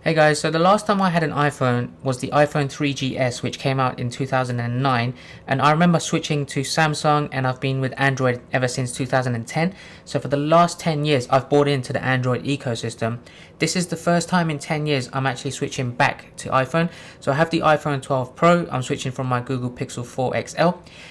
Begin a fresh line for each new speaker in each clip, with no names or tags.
Hey guys, so the last time I had an iPhone was the iPhone 3GS, which came out in 2009, and I remember switching to Samsung, and I've been with Android ever since 2010. So for the last 10 years I've bought into the Android ecosystem. This is the first time in 10 years I'm actually switching back to iPhone. So I have the iPhone 12 Pro, I'm switching from my Google Pixel 4 XL.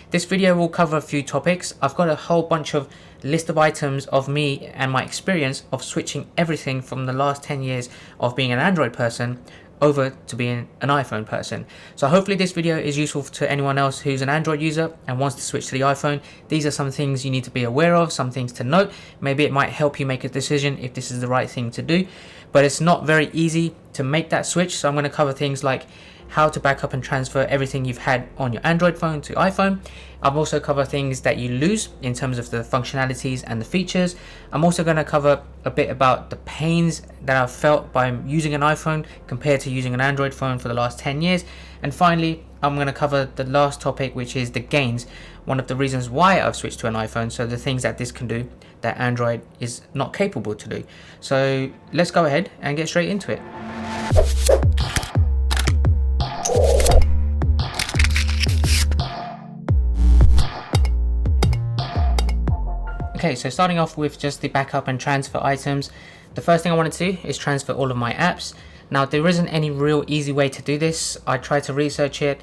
This video will cover a few topics. I've got a whole bunch of list of items of me and my experience of switching everything from the last 10 years of being an Android person over to being an iPhone person. So hopefully this video is useful to anyone else who's an Android user and wants to switch to the iPhone. These are some things you need to be aware of, some things to note. Maybe it might help you make a decision if this is the right thing to do, but it's not very easy to make that switch. So I'm going to cover things like how to back up and transfer everything you've had on your Android phone to iPhone. I've also covered things that you lose in terms of the functionalities and the features. I'm also going to cover a bit about the pains that I've felt by using an iPhone compared to using an Android phone for the last 10 years. And finally, I'm going to cover the last topic, which is the gains, one of the reasons why I've switched to an iPhone, so the things that this can do that Android is not capable to do. So let's go ahead and get straight into it. Okay, so starting off with just the backup and transfer items, the first thing I want to do is transfer all of my apps. Now, there isn't any real easy way to do this. I tried to research it,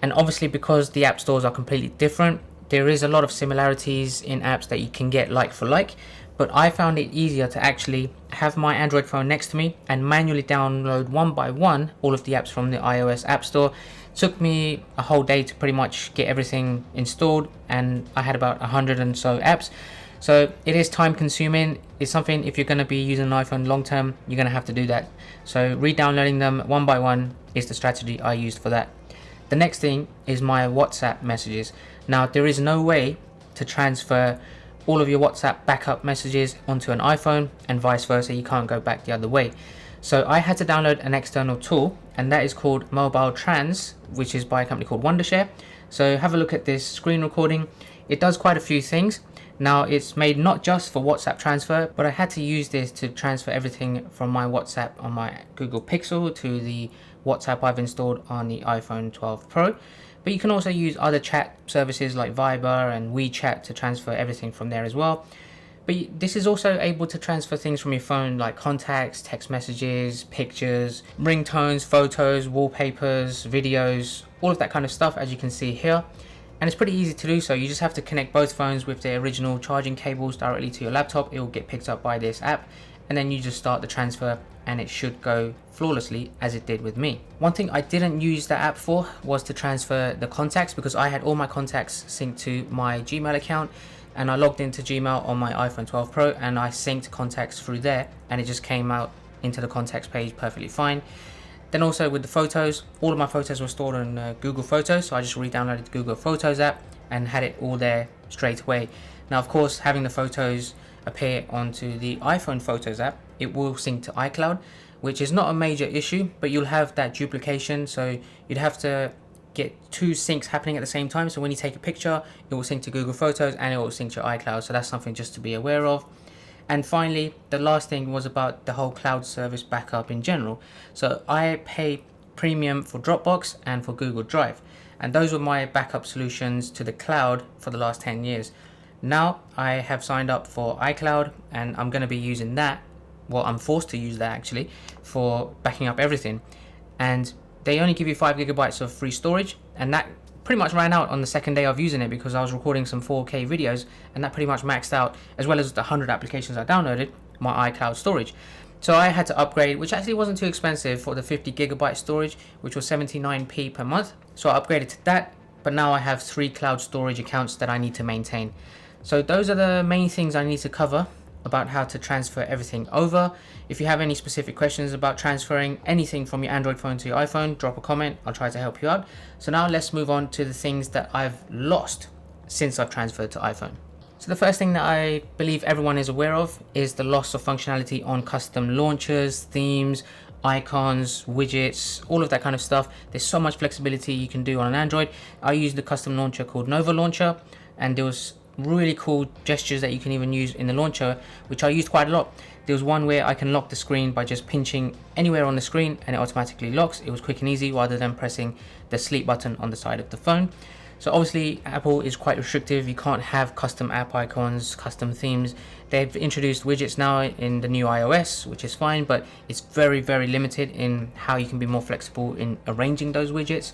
and obviously because the app stores are completely different, there is a lot of similarities in apps that you can get like for like, but I found it easier to actually have my Android phone next to me and manually download one by one all of the apps from the iOS App Store. It took me a whole day to pretty much get everything installed, and I had about 100 and so apps. So it is time consuming. It's something, if you're going to be using an iPhone long term, you're going to have to do that. So re-downloading them one by one is the strategy I used for that. The next thing is my WhatsApp messages. Now, there is no way to transfer all of your WhatsApp backup messages onto an iPhone and vice versa. You can't go back the other way. So I had to download an external tool, and that is called Mobile Trans, which is by a company called Wondershare. So have a look at this screen recording. It does quite a few things. Now, it's made not just for WhatsApp transfer, but I had to use this to transfer everything from my WhatsApp on my Google Pixel to the WhatsApp I've installed on the iPhone 12 Pro. But you can also use other chat services like Viber and WeChat to transfer everything from there as well. But this is also able to transfer things from your phone like contacts, text messages, pictures, ringtones, photos, wallpapers, videos, all of that kind of stuff, as you can see here. And it's pretty easy to do so. You just have to connect both phones with their original charging cables directly to your laptop. It will get picked up by this app, and then you just start the transfer, and it should go flawlessly as it did with me. One thing I didn't use the app for was to transfer the contacts, because I had all my contacts synced to my Gmail account, and I logged into Gmail on my iPhone 12 Pro and I synced contacts through there, and it just came out into the contacts page perfectly fine. Then also with the photos, all of my photos were stored on Google Photos, so I just re-downloaded the Google Photos app and had it all there straight away. Now, of course, having the photos appear onto the iPhone Photos app, it will sync to iCloud, which is not a major issue, but you'll have that duplication, so you'd have to get two syncs happening at the same time. So when you take a picture, it will sync to Google Photos and it will sync to iCloud, so that's something just to be aware of. And finally, the last thing was about the whole cloud service backup in general. So I pay premium for Dropbox and for Google Drive, and those were my backup solutions to the cloud for the last 10 years. Now I have signed up for iCloud, and I'm going to be using that. Well, I'm forced to use that actually for backing up everything. And they only give you 5 gigabytes of free storage, and that pretty much ran out on the second day of using it because I was recording some 4K videos, and that pretty much maxed out, as well as the 100 applications I downloaded, my iCloud storage. So I had to upgrade, which actually wasn't too expensive, for the 50 gigabyte storage, which was 79p per month. So I upgraded to that, but now I have 3 cloud storage accounts that I need to maintain. So those are the main things I need to cover about how to transfer everything over. If you have any specific questions about transferring anything from your Android phone to your iPhone, drop a comment. I'll try to help you out. So now let's move on to the things that I've lost since I've transferred to iPhone. So the first thing that I believe everyone is aware of is the loss of functionality on custom launchers, themes, icons, widgets, all of that kind of stuff. There's so much flexibility you can do on an Android. I use the custom launcher called Nova Launcher, and there was really cool gestures that you can even use in the launcher, which I used quite a lot. There was one where I can lock the screen by just pinching anywhere on the screen and it automatically locks. It was quick and easy rather than pressing the sleep button on the side of the phone. So obviously Apple is quite restrictive. You can't have custom app icons, custom themes. They've introduced widgets now in the new iOS, which is fine, but it's very, very limited in how you can be more flexible in arranging those widgets.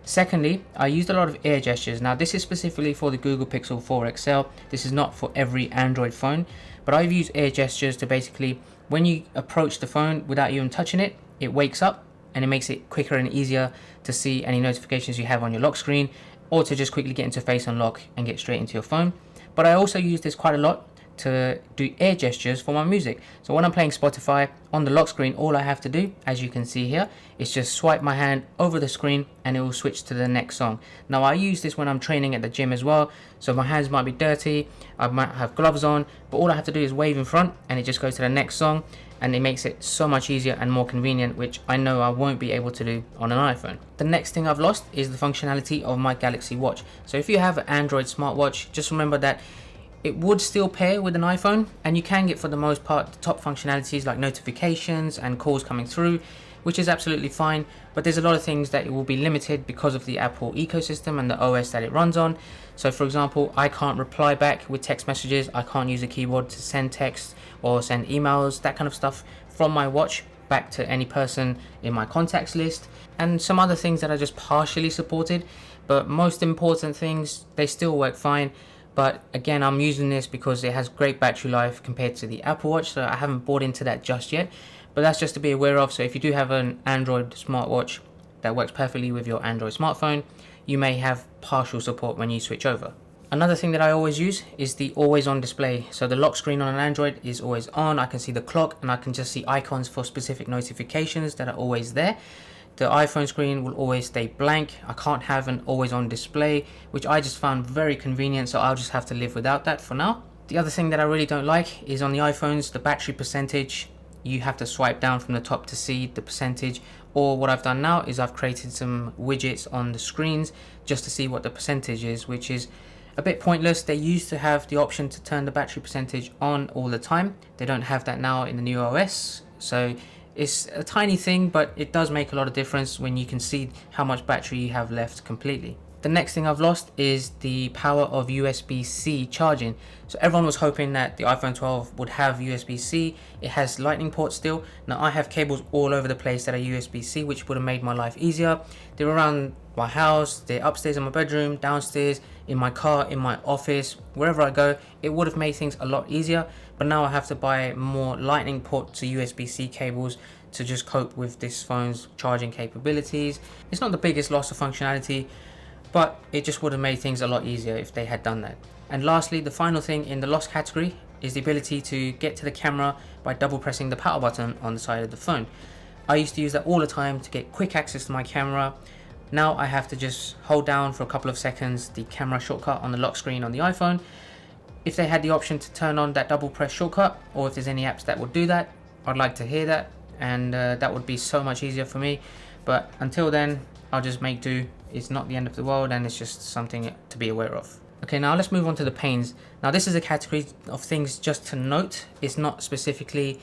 Secondly, I used a lot of air gestures. Now this is specifically for the Google Pixel 4 XL. This is not for every Android phone, but I've used air gestures to basically, when you approach the phone without even touching it, it wakes up and it makes it quicker and easier to see any notifications you have on your lock screen, or to just quickly get into Face Unlock and get straight into your phone. But I also use this quite a lot to do air gestures for my music. So when I'm playing Spotify on the lock screen, all I have to do, as you can see here, is just swipe my hand over the screen and it will switch to the next song. Now I use this when I'm training at the gym as well, so my hands might be dirty, I might have gloves on, but all I have to do is wave in front and it just goes to the next song, and it makes it so much easier and more convenient, which I know I won't be able to do on an iPhone. The next thing I've lost is the functionality of my Galaxy Watch. So if you have an Android smartwatch, just remember that it would still pair with an iPhone, and you can get, for the most part, the top functionalities like notifications and calls coming through, which is absolutely fine, but there's a lot of things that it will be limited because of the Apple ecosystem and the OS that it runs on. So for example, I can't reply back with text messages, I can't use a keyboard to send text or send emails, that kind of stuff from my watch back to any person in my contacts list, and some other things that are just partially supported, but most important things, they still work fine. But again, I'm using this because it has great battery life compared to the Apple Watch, so I haven't bought into that just yet. But that's just to be aware of. So if you do have an Android smartwatch that works perfectly with your Android smartphone, you may have partial support when you switch over. Another thing that I always use is the always on display. So the lock screen on an Android is always on. I can see the clock and I can just see icons for specific notifications that are always there. The iPhone screen will always stay blank. I can't have an always on display, which I just found very convenient, so I'll just have to live without that for now. The other thing that I really don't like is on the iPhones, the battery percentage. You have to swipe down from the top to see the percentage, or what I've done now is I've created some widgets on the screens just to see what the percentage is, which is a bit pointless. They used to have the option to turn the battery percentage on all the time. They don't have that now in the new OS, so it's a tiny thing, but it does make a lot of difference when you can see how much battery you have left completely. The next thing I've lost is the power of USB-C charging. So everyone was hoping that the iPhone 12 would have USB-C. It has lightning ports still. Now I have cables all over the place that are USB-C, which would have made my life easier. They're around my house, they're upstairs in my bedroom, downstairs, in my car, in my office, wherever I go. It would have made things a lot easier, but now I have to buy more lightning port to USB-C cables to just cope with this phone's charging capabilities. It's not the biggest loss of functionality, but it just would have made things a lot easier if they had done that. And lastly, the final thing in the lost category is the ability to get to the camera by double pressing the power button on the side of the phone. I used to use that all the time to get quick access to my camera. Now I have to just hold down for a couple of seconds the camera shortcut on the lock screen on the iPhone. If they had the option to turn on that double press shortcut, or if there's any apps that would do that, I'd like to hear that, and that would be so much easier for me. But until then, I'll just make do. It's not the end of the world, and it's just something to be aware of. Okay, now let's move on to the pains. Now this is a category of things just to note. It's not specifically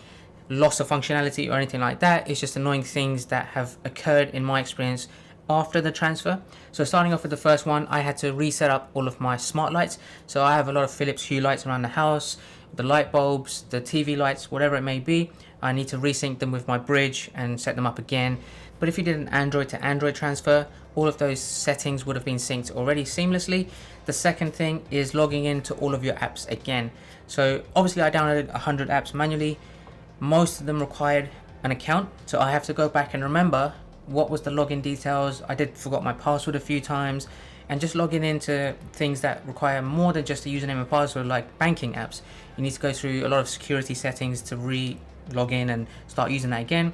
loss of functionality or anything like that. It's just annoying things that have occurred in my experience after the transfer. So starting off with the first one, I had to reset up all of my smart lights. So I have a lot of Philips Hue lights around the house, the light bulbs, the TV lights, whatever it may be. I need to resync them with my bridge and set them up again. But if you did an Android to Android transfer, all of those settings would have been synced already seamlessly. The second thing is logging into all of your apps again. So obviously I downloaded 100 apps manually. Most of them required an account, so I have to go back and remember what was the login details. I did forgot my password a few times, and just logging into things that require more than just a username and password, like banking apps. You need to go through a lot of security settings to log in and start using that again.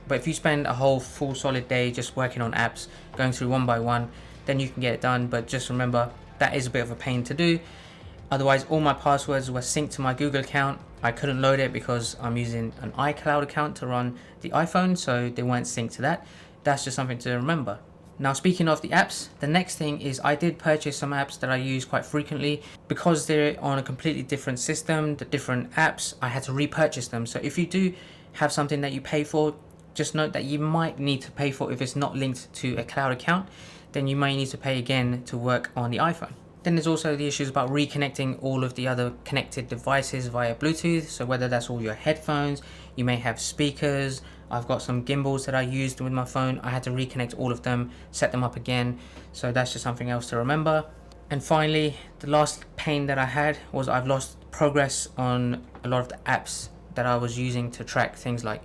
But if you spend a whole full solid day just working on apps, going through one by one, then you can get it done. But just remember, that is a bit of a pain to do. Otherwise, all my passwords were synced to my Google account. I couldn't load it because I'm using an iCloud account to run the iPhone, so they weren't synced to that. That's just something to remember. Now speaking of the apps, the next thing is I did purchase some apps that I use quite frequently. Because they're on a completely different system, the different apps, I had to repurchase them. So if you do have something that you pay for, just note that you might need to pay for if it's not linked to a cloud account, then you may need to pay again to work on the iPhone. Then there's also the issues about reconnecting all of the other connected devices via Bluetooth. So whether that's all your headphones, you may have speakers. I've got some gimbals that I used with my phone. I had to reconnect all of them, set them up again. So that's just something else to remember. And finally, the last pain that I had was I've lost progress on a lot of the apps that I was using to track things like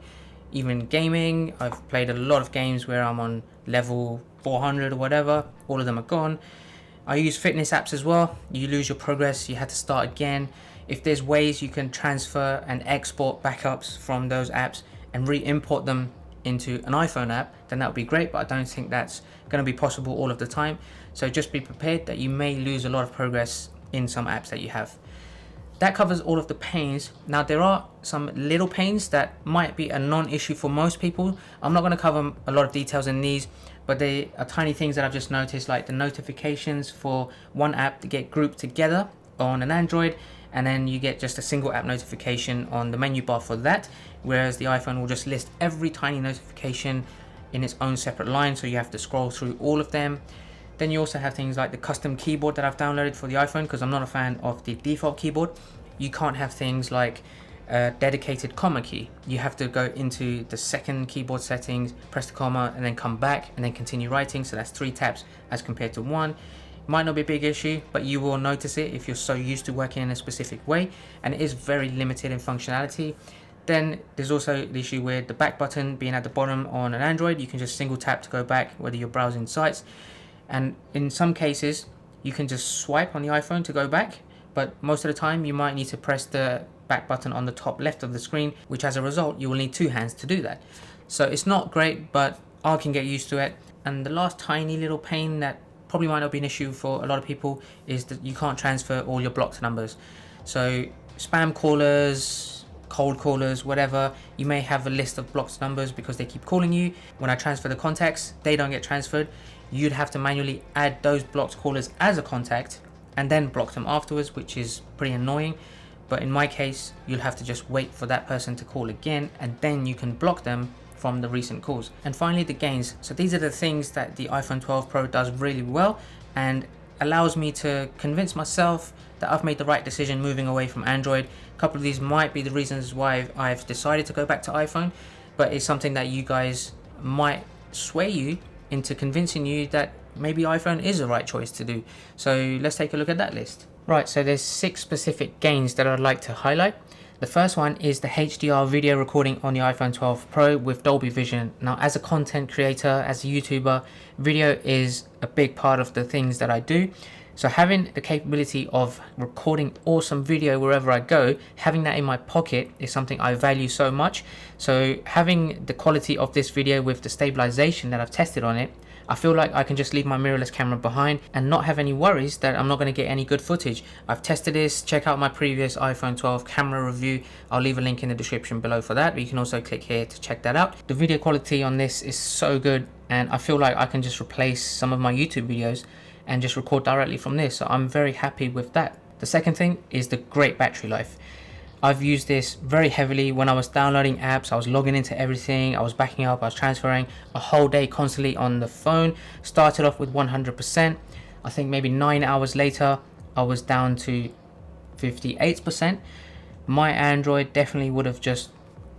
even gaming. I've played a lot of games where I'm on level 400 or whatever. All of them are gone. I use fitness apps as well. You lose your progress, you had to start again. If there's ways you can transfer and export backups from those apps and re-import them into an iPhone app, then that would be great, but I don't think that's going to be possible all of the time. So just be prepared that you may lose a lot of progress in some apps that you have. That covers all of the pains. Now there are some little pains that might be a non-issue for most people. I'm not going to cover a lot of details in these, but they are tiny things that I've just noticed, like the notifications for one app to get grouped together on an Android, and then you get just a single app notification on the menu bar for that, whereas the iPhone will just list every tiny notification in its own separate line, so you have to scroll through all of them. Then you also have things like the custom keyboard that I've downloaded for the iPhone, because I'm not a fan of the default keyboard. You can't have things like a dedicated comma key. You have to go into the second keyboard settings, press the comma, and then come back and then continue writing. So that's 3 taps as compared to 1. Might not be a big issue, but you will notice it if you're so used to working in a specific way, and it is very limited in functionality. Then there's also the issue with the back button being at the bottom on an Android. You can just single tap to go back whether you're browsing sites, and in some cases you can just swipe on the iPhone to go back, but most of the time you might need to press the back button on the top left of the screen, which as a result you will need 2 hands to do that. So it's not great, but I can get used to it. And the last tiny little pain that probably might not be an issue for a lot of people is that you can't transfer all your blocked numbers. So spam callers, cold callers, whatever, you may have a list of blocked numbers because they keep calling you. When I transfer the contacts, they don't get transferred. You'd have to manually add those blocked callers as a contact and then block them afterwards, which is pretty annoying. But in my case, you'll have to just wait for that person to call again, and then you can block them from the recent calls. And finally, the gains. So these are the things that the iPhone 12 Pro does really well and allows me to convince myself that I've made the right decision moving away from Android. A couple of these might be the reasons why I've decided to go back to iPhone, but it's something that you guys might sway you into convincing you that maybe iPhone is the right choice to do. So let's take a look at that list. Right, so there's 6 specific gains that I'd like to highlight. The first one is the HDR video recording on the iPhone 12 Pro with Dolby Vision. Now, as a content creator, as a YouTuber, video is a big part of the things that I do. So having the capability of recording awesome video wherever I go, having that in my pocket is something I value so much. So having the quality of this video with the stabilization that I've tested on it, I feel like I can just leave my mirrorless camera behind and not have any worries that I'm not going to get any good footage. I've tested this. Check out my previous iPhone 12 camera review. I'll leave a link in the description below for that, but you can also click here to check that out. The video quality on this is so good, and I feel like I can just replace some of my YouTube videos and just record directly from this. So I'm very happy with that. The second thing is the great battery life. I've used this very heavily when I was downloading apps. I was logging into everything, I was backing up, I was transferring a whole day constantly on the phone. Started off with 100%. I think maybe 9 hours later I was down to 58%. My Android definitely would have just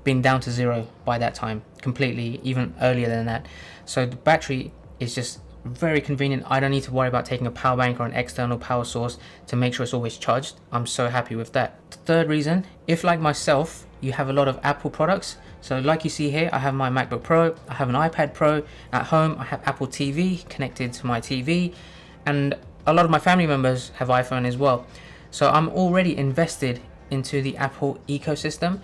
been down to 0 by that time, completely, even earlier than that. So the battery is just very convenient. I don't need to worry about taking a power bank or an external power source to make sure it's always charged. I'm so happy with that. The third reason, if like myself you have a lot of Apple products, so like you see here, I have my MacBook Pro, I have an iPad Pro at home, I have Apple TV connected to my TV, and a lot of my family members have iPhone as well. So I'm already invested into the Apple ecosystem.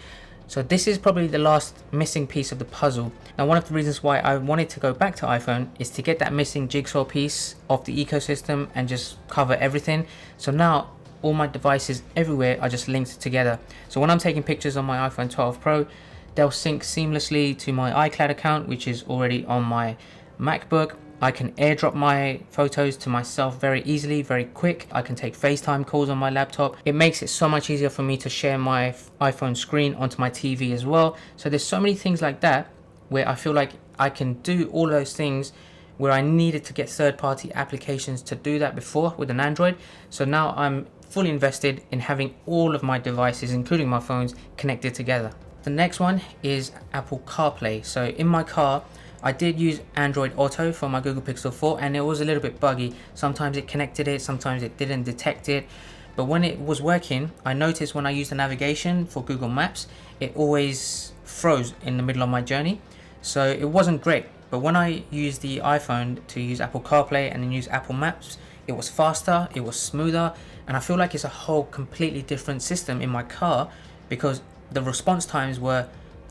So this is probably the last missing piece of the puzzle. Now, one of the reasons why I wanted to go back to iPhone is to get that missing jigsaw piece of the ecosystem and just cover everything. So now all my devices everywhere are just linked together. So when I'm taking pictures on my iPhone 12 Pro, they'll sync seamlessly to my iCloud account, which is already on my MacBook. I can airdrop my photos to myself very easily, very quick. I can take FaceTime calls on my laptop. It makes it so much easier for me to share my iPhone screen onto my TV as well. So there's so many things like that where I feel like I can do all those things where I needed to get third-party applications to do that before with an Android. So now I'm fully invested in having all of my devices, including my phones, connected together. The next one is Apple CarPlay. So in my car, I did use Android Auto for my Google Pixel 4 and it was a little bit buggy. Sometimes it connected it, sometimes it didn't detect it. But when it was working, I noticed when I used the navigation for Google Maps, it always froze in the middle of my journey. So it wasn't great. But when I used the iPhone to use Apple CarPlay and then use Apple Maps, it was faster, it was smoother, and I feel like it's a whole completely different system in my car because the response times were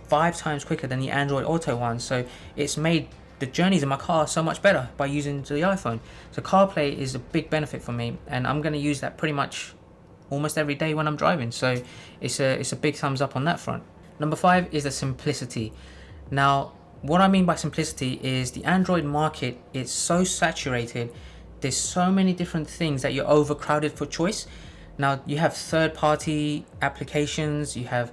5 times quicker than the Android Auto one. So it's made the journeys in my car so much better by using the iPhone. So CarPlay is a big benefit for me, and I'm going to use that pretty much almost every day when I'm driving. So it's a big thumbs up on that front. Number 5 is the simplicity. Now, what I mean by simplicity is the Android market is so saturated. There's so many different things that you're overcrowded for choice. Now you have third-party applications, you have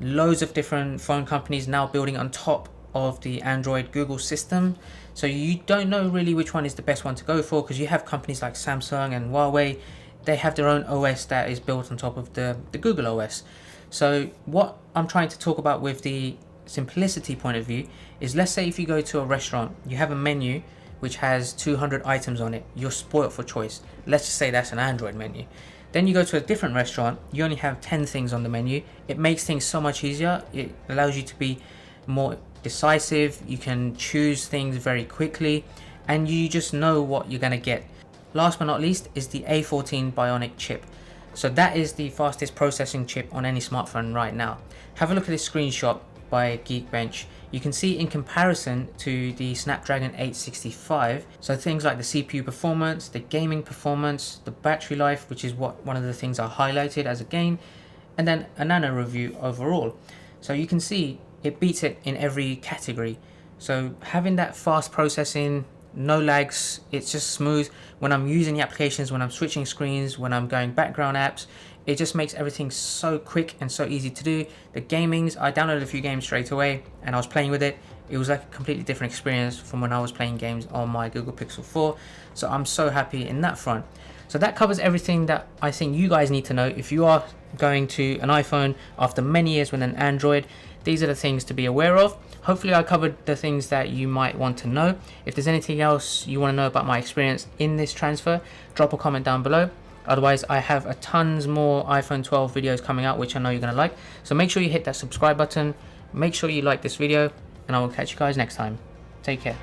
loads of different phone companies now building on top of the Android Google system. So you don't know really which one is the best one to go for because you have companies like Samsung and Huawei. They have their own OS that is built on top of the Google OS. So what I'm trying to talk about with the simplicity point of view is, let's say if you go to a restaurant, you have a menu which has 200 items on it. You're spoiled for choice. Let's just say that's an Android menu. Then you go to a different restaurant, you only have 10 things on the menu. It makes things so much easier. It allows you to be more decisive. You can choose things very quickly and you just know what you're going to get. Last but not least is the A14 Bionic chip. So that is the fastest processing chip on any smartphone right now. Have a look at this screenshot by Geekbench. You can see in comparison to the Snapdragon 865, so things like the CPU performance, the gaming performance, the battery life, which is one of the things I highlighted as a gain, and then a nano review overall. So you can see it beats it in every category. So having that fast processing, no lags, it's just smooth. When I'm using the applications, when I'm switching screens, when I'm going background apps, it just makes everything so quick and so easy to do. The gamings, I downloaded a few games straight away and I was playing with it. It was like a completely different experience from when I was playing games on my Google Pixel 4. So I'm so happy in that front. So that covers everything that I think you guys need to know. If you are going to an iPhone after many years with an Android, these are the things to be aware of. Hopefully I covered the things that you might want to know. If there's anything else you want to know about my experience in this transfer, drop a comment down below. Otherwise, I have a tons more iPhone 12 videos coming out, which I know you're going to like. So make sure you hit that subscribe button. Make sure you like this video, and I will catch you guys next time. Take care.